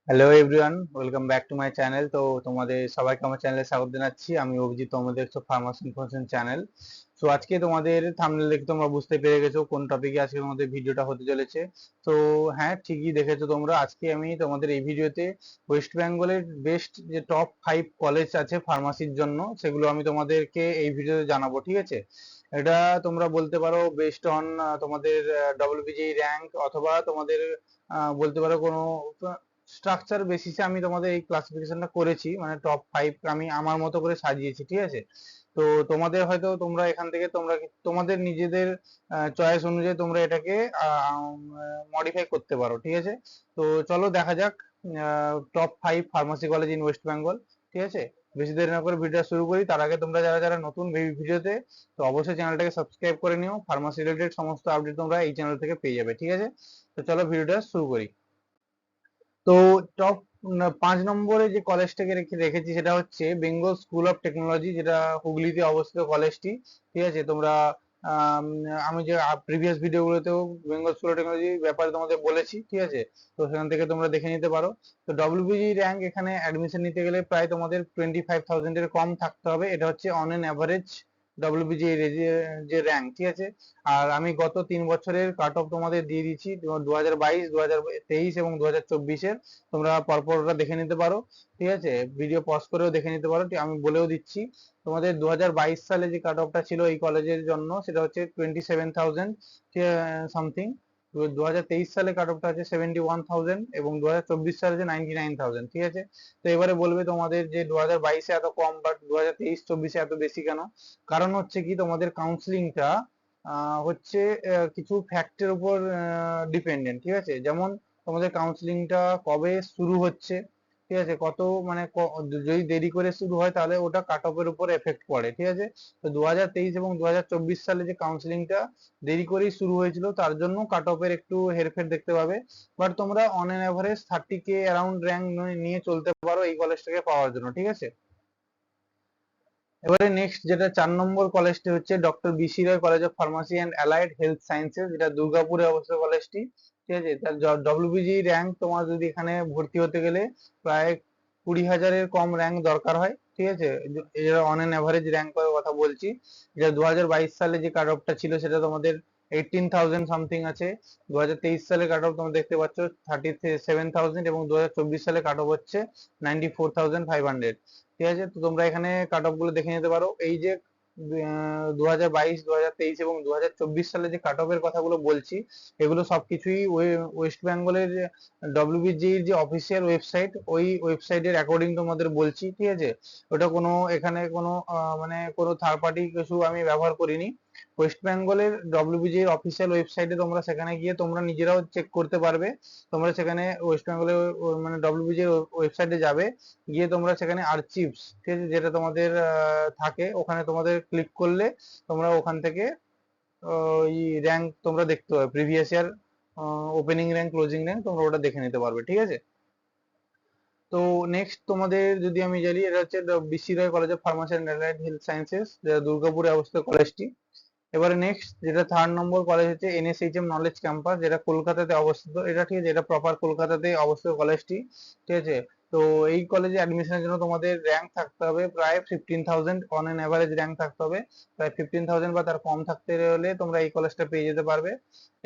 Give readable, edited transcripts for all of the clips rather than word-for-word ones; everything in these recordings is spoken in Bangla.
Hello everyone, welcome back to my channel. তো তোমাদের সবাইকে আমার চ্যানেলে স্বাগত জানাচ্ছি। আমি অভিজিৎ, তোমাদের ফার্মাসি ইনফরমেশন চ্যানেল। তো আজকে তোমাদের থাম্বনেল দেখে তোমরা বুঝতে পেরে গেছো কোন টপিকে আজকে তোমাদের ভিডিওটা হতে চলেছে। তো হ্যাঁ, ঠিকই দেখেছো তোমরা। আজকে আমি তোমাদের এই ভিডিওতে ওয়েস্ট বেঙ্গলের বেস্ট যে টপ 5 কলেজ আছে ফার্মাসির জন্য, সেগুলো আমি তোমাদেরকে এই ভিডিওতে জানাবো। ঠিক আছে, এটা তোমরা বলতে পারো বেস্ট অন তোমাদের ডব্লিউবিজি র্যাঙ্ক, অথবা তোমাদের বলতে পারো কোনো স্ট্রাকচার বেসিসে আমি তোমাদের এই ক্লাসিফিকেশনটা করেছি, মানে টপ 5 আমি আমার মতো করে সাজিয়েছি। ঠিক আছে, তো তোমাদের হয়তো তোমরা এখান থেকে তোমরা তোমাদের নিজেদের চয়েস অনুযায়ী তোমরা এটাকে মডিফাই করতে পারো। ঠিক আছে, তো চলো দেখা যাক top 5 pharmacy college in West Bengal. ঠিক আছে, বেশি দেরি না করে ভিডিও শুরু করি। তার আগে তোমরা যারা যারা নতুন ভিডিওতে, তো অবশ্যই চ্যানেলটাকে সাবস্ক্রাইব করে নিও। ফার্মাসি রিলেটেড সমস্ত আপডেট তোমরা এই চ্যানেল থেকে পেয়ে যাবে। ঠিক আছে, তো চলো ভিডিওটা শুরু করি। তো টপ 5 নম্বরে যে কলেজটাকে রেখেছি সেটা হচ্ছে বেঙ্গল স্কুল অফ টেকনোলজি, যেটা হুগলিতে অবস্থিত কলেজটি। ঠিক আছে, তোমরা আম, আমি যে প্রিভিয়াস ভিডিওগুলোতেও বেঙ্গল স্কুল অফ টেকনোলজির ব্যাপারে তোমাদের বলেছি। ঠিক আছে, তো সেখান থেকে তোমরা দেখে নিতে পারো। তো ডব্লিউবিজি র্যাঙ্ক এখানে অ্যাডমিশন নিতে গেলে প্রায় তোমাদের 25,000 এর কম থাকতে হবে। এটা হচ্ছে অন এন অ্যাভারেজ ডব্লিউবিজি যে র্যাঙ্ক। ঠিক আছে, আর আমি গত 3 বছরের কাট অফ তোমাদের দিয়ে দিচ্ছি, 2022, 2023 এবং 2024-এর। তোমরা পরপর ওটা দেখে নিতে পারো। ঠিক আছে, ভিডিও পজ করেও দেখে নিতে পারো। আমি বলেও দিচ্ছি, তোমাদের 2022 সালে যে কাট অফটা ছিল এই কলেজের জন্য সেটা হচ্ছে 27,000 সামথিং। 2023 সালে কাট অফটা হচ্ছে 71,000 এবং 2024 সালে হচ্ছে 99,000। ঠিক আছে, তো এবারে বলবে তোমাদের যে 2022-এ এত কম, বাট 2023-24-এ এত বেশি কেন? কারণ হচ্ছে কি, তোমাদের কাউন্সিলিংটা হচ্ছে কিছু ফ্যাক্টের উপর ডিপেন্ডেন্ট। ঠিক আছে, যেমন তোমাদের কাউন্সিলিংটা কবে শুরু হচ্ছে, ঠিক আছে, কত মানে যদি দেরি করে শুরু হয় তাহলে ওটা কাট অফের উপর এফেক্ট পড়ে। ঠিক আছে, তো 2023 এবং 2024 সালে যে কাউন্সিলিংটা দেরি করেই শুরু হয়েছিল, তার জন্য কাট অফের একটু হেরফের দেখতে পাবে। বাট তোমরা on an average 30K around rank নিয়ে চলতে পারো এই কলেজটাকে পাওয়ার জন্য। ঠিক আছে, এবারে নেক্সট যেটা 4 নম্বর কলেজটি হচ্ছে doctor BC Roy college of pharmacy and allied health sciences, যেটা দুর্গাপুরে অবস্থিত কলেজটি। ঠিক আছে, তার ডব্লিউবিজি র্যাঙ্ক তোমার যদি এখানে ভর্তি হতে গেলে প্রায় 20,000-এর কম র্যাঙ্ক দরকার হয়। ঠিক আছে, এটা অন এন অ্যাভারেজ র্যাঙ্কের কথা বলছি। যেটা 2022 সালে যে কাট অফটা ছিল সেটা তোমাদের 18,000 সামথিং আছে। 2023 সালে কাট অফ তোমরা দেখতে পাচ্ছ 37,000 এবং 2024 সালে কাট অফ হচ্ছে 94,500। ঠিক আছে, তো তোমরা এখানে কাট অফ গুলো দেখে নিতে পারো। এই যে 2022, 2023 এবং 2024 সালে যে কাট অফের কথাগুলো বলছি, এগুলো সবকিছুই ওয়েস্ট বেঙ্গলের ডব্লিউবিজির যে অফিসিয়াল ওয়েবসাইট, ওই ওয়েবসাইটের অ্যাকর্ডিং তোমাদের বলছি। ঠিক আছে, ওটা কোনো এখানে কোনো মানে কোনো থার্ড পার্টি কিছু আমি ব্যবহার করিনি। ওয়েস্ট বেঙ্গলের ডব্লিউবিজির অফিসিয়াল ওয়েবসাইটে তোমরা সেখানে গিয়ে তোমরা নিজেরাও চেক করতে পারবে। তোমরা সেখানে ওয়েস্ট বেঙ্গলের মানে ডব্লিউবিজির ওয়েবসাইটে যাবে, গিয়ে তোমরা সেখানে আর্চিভস, ঠিক আছে, যেটা তোমাদের থাকে, ওখানে তোমাদের ক্লিক করলে তোমরা ওখান থেকে ওই র্যাঙ্ক তোমরা দেখতে পাবে, previous year opening rank, closing rank, তোমরা ওটা দেখে নিতে পারবে। ঠিক আছে, তো নেক্সট তোমাদের যদি আমি জানি, এটা হচ্ছে BC Roy college of pharmacy and allied health sciences, যেটা দুর্গাপুরে অবস্থিত কলেজটি। এবারে নেক্সট যেটা 3 নম্বর কলেজ হচ্ছে এনএসএইচএম নলেজ ক্যাম্পাস, যেটা কলকাতাতে অবস্থিত। এটা ঠিক আছে, এটা প্রপার কলকাতাতে অবস্থিত কলেজটি। ঠিক আছে, তো এই কলেজে অ্যাডমিশনের জন্য তোমাদের র্যাঙ্ক থাকতে হবে প্রায় 15,000, অন এন অ্যাভারেজ র্যাঙ্ক থাকতে হবে প্রায় 15,000 বা তার কম থাকতে হলে তোমরা এই কলেজটা পেয়ে যেতে পারবে।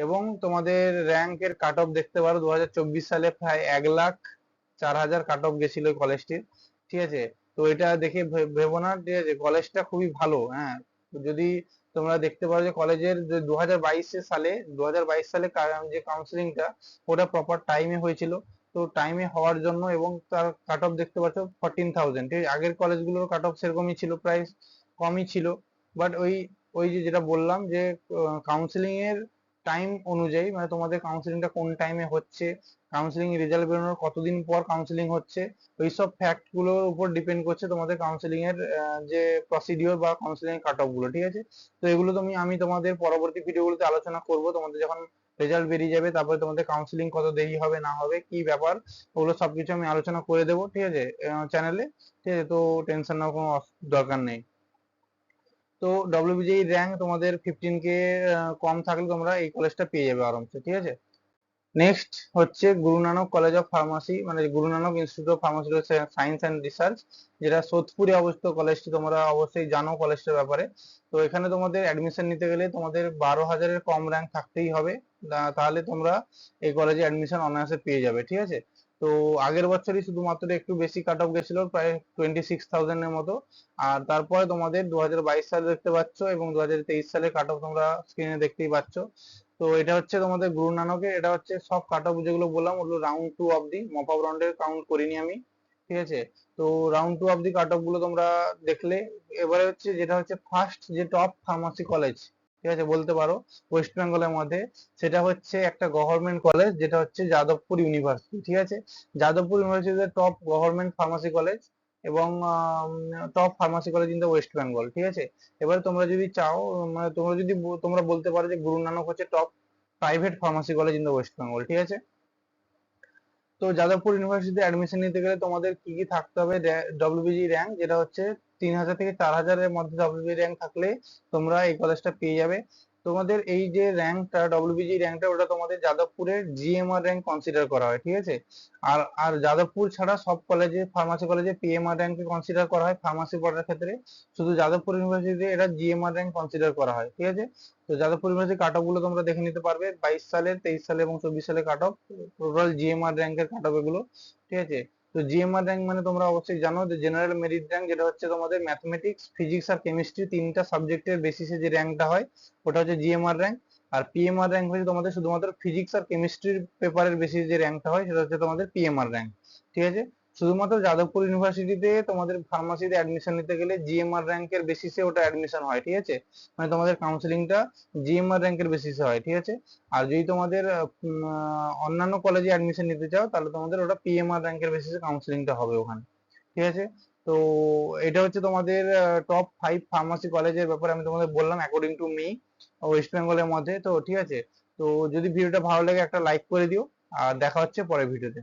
এবং তোমাদের র্যাঙ্কের কাট অফ দেখতে পারো, 2024 সালে প্রায় 1,04,000 কাট অফ গেছিল এই কলেজটির। ঠিক আছে, তো এটা দেখে ভেবো না। ঠিক আছে, কলেজটা খুবই ভালো। হ্যাঁ, যদি তোমরা দেখতে পারো যে কলেজের যে 2022 সালে, 2022 সালে যে কাউন্সিলিংটা ওটা প্রপার টাইমে হয়েছিল। তো টাইমে হওয়ার জন্য এবং তার কাট অফ দেখতে পাচ্ছ 14,000। ঠিক আছে, আগের কলেজগুলোর কাট অফ সেরকমই ছিল, প্রায় কমই ছিল। বাট ওই ওই যে যেটা বললাম যে কাউন্সিলিং এর টাইম অনুযায়ী, মানে তোমাদের কাউন্সিলিংটা কোন টাইমে হচ্ছে, কাউন্সিলিং রেজাল্ট বেরোনোর কতদিন পর কাউন্সিলিং হচ্ছে, ওইসব ফ্যাক্ট গুলোর উপর ডিপেন্ড করছে তোমাদের কাউন্সিলিং এর যে প্রসিডিওর বা কাউন্সিলিং কাট অফ গুলো। ঠিক আছে, তো এগুলো আমি তোমাদের পরবর্তী ভিডিওগুলোতে আলোচনা করব। তোমাদের যখন রেজাল্ট বেরিয়ে যাবে, তারপরে তোমাদের কাউন্সিলিং কত দেরি হবে না হবে কি ব্যাপার, ওগুলো সবকিছু আমি আলোচনা করে দেবো। ঠিক আছে, চ্যানেলে। ঠিক আছে, তো টেনশন নেওয়ার কোনো দরকার নেই। তো ডব্লিউবিজি র্যাঙ্ক তোমাদের 15K কম থাকলে তোমরা এই কলেজটা পেয়ে যাবে আরামসে। ঠিক আছে, নেক্সট হচ্ছে Guru Nanak college of pharmacy, মানে Guru Nanak institute of pharmaceutical science and research, যেটা সোদপুরে অবস্থিত কলেজটি, তোমরা অবশ্যই জানো কলেজটার ব্যাপারে। তো এখানে তোমাদের অ্যাডমিশন নিতে গেলে তোমাদের 12,000-এর কম র্যাঙ্ক থাকতেই হবে, তাহলে তোমরা এই কলেজে অ্যাডমিশন অনায়াসে পেয়ে যাবে, ঠিক আছে। তো আগের বছরই শুধুমাত্র একটু বেশি কাট অফ গেছিল, প্রায় 26,000-এর মতো। আর তারপরে তোমাদের 2022 সালে দেখতে পাচ্ছ এবং 2023 সালের কাট অফ তোমরা স্ক্রিনে দেখতেই পাচ্ছ। তো এটা হচ্ছে তোমাদের গুরু নানকের, এটা হচ্ছে সব কাট অফ যেগুলো বললাম ওগুলো রাউন্ড টু অব্দি, মপ আপ রাউন্ডের কাউন্ট করিনি আমি, ঠিক আছে। তো রাউন্ড টু অব্দি কাট অফ গুলো তোমরা দেখলে, এবারে হচ্ছে যেটা হচ্ছে ফার্স্ট যে টপ ফার্মাসি কলেজ, ঠিক আছে বলতে পারো ওয়েস্ট বেঙ্গলের মধ্যে, সেটা হচ্ছে একটা গভর্নমেন্ট কলেজ, যেটা হচ্ছে যাদবপুর ইউনিভার্সিটি, ঠিক আছে। Jadavpur university top government pharmacy college এবং top pharmacy college in the West Bengal, ঠিক আছে। এবার তোমরা যদি চাও, মানে তোমরা যদি তোমরা বলতে পারো যে গুরু নানক হচ্ছে top private pharmacy college in the West Bengal, ঠিক আছে। তো যাদবপুর ইউনিভার্সিটিতে অ্যাডমিশন নিতে গেলে তোমাদের কি কি থাকতে হবে, ডব্লিউবিজি র্যাঙ্ক যেটা হচ্ছে 3,000 থেকে 4,000-এর মধ্যে ডব্লিউবিজি র্যাঙ্ক থাকলে তোমরা এই কলেজটা পেয়ে যাবে। তোমাদের এই যে র্যাঙ্কটা, ডব্লিউবিজি র্যাঙ্কটা, ওটা তোমাদের যাদবপুরের জিএমআর র্যাঙ্ক কনসিডার করা হয়, ঠিক আছে। আর আর যাদবপুর ছাড়া সব কলেজে, ফার্মাসি কলেজে পিএমআর র্যাঙ্ককে কনসিডার করা হয় ফার্মাসি পড়ার ক্ষেত্রে, শুধু যাদবপুর ইউনিভার্সিটিতে এটা জিএমআর র্যাঙ্ক কনসিডার করা হয়, ঠিক আছে। তো যাদবপুর ইউনিভার্সিটি কাট অফ গুলো তোমরা দেখে নিতে পারবে, 22 সালের, 23 সালে এবং 24 সালে কাট অফ, টোটাল জিএমআর র্যাঙ্কের কাট অফ এগুলো, ঠিক আছে। তো জিএমআর র্যাঙ্ক মানে তোমরা অবশ্যই জানো যে জেনারেল মেরিট র্যাঙ্ক, যেটা হচ্ছে তোমাদের ম্যাথমেটিক্স, ফিজিক্স আর কেমিস্ট্রি তিনটা সাবজেক্টের বেসিসে যে র্যাঙ্কটা হয় ওটা হচ্ছে জিএমআর র্যাঙ্ক। আর পিএমআর র্যাঙ্ক হচ্ছে তোমাদের শুধুমাত্র ফিজিক্স আর কেমিস্ট্রির পেপারের বেসিসে যে র্যাঙ্কটা হয় সেটা হচ্ছে তোমাদের পিএমআর র্যাঙ্ক, ঠিক আছে। শুধুমাত্র যাদবপুর ইউনিভার্সিটিতে তোমাদের ফার্মাসিতে অ্যাডমিশন নিতে গেলে জিএমআর র্যাঙ্কের বেসিসে ওটা অ্যাডমিশন হয়, ঠিক আছে। মানে তোমাদের কাউন্সিলিংটা জিএমআর র্যাঙ্কের বেসিসে হয়, ঠিক আছে। আর যদি তোমাদের অন্যান্য কলেজে অ্যাডমিশন নিতে চাও তাহলে তোমাদের ওটা পিএমআর র্যাঙ্কের বেসিসে কাউন্সিলিংটা হবে ওখানে, ঠিক আছে। তো এটা হচ্ছে তোমাদের টপ 5 ফার্মাসি কলেজের ব্যাপারে আমি তোমাদের বললাম অ্যাকর্ডিং টু মি ওয়েস্ট বেঙ্গলের মধ্যে। তো ঠিক আছে, তো যদি ভিডিওটা ভালো লাগে একটা লাইক করে দিও, আর দেখা হচ্ছে পরের ভিডিওতে।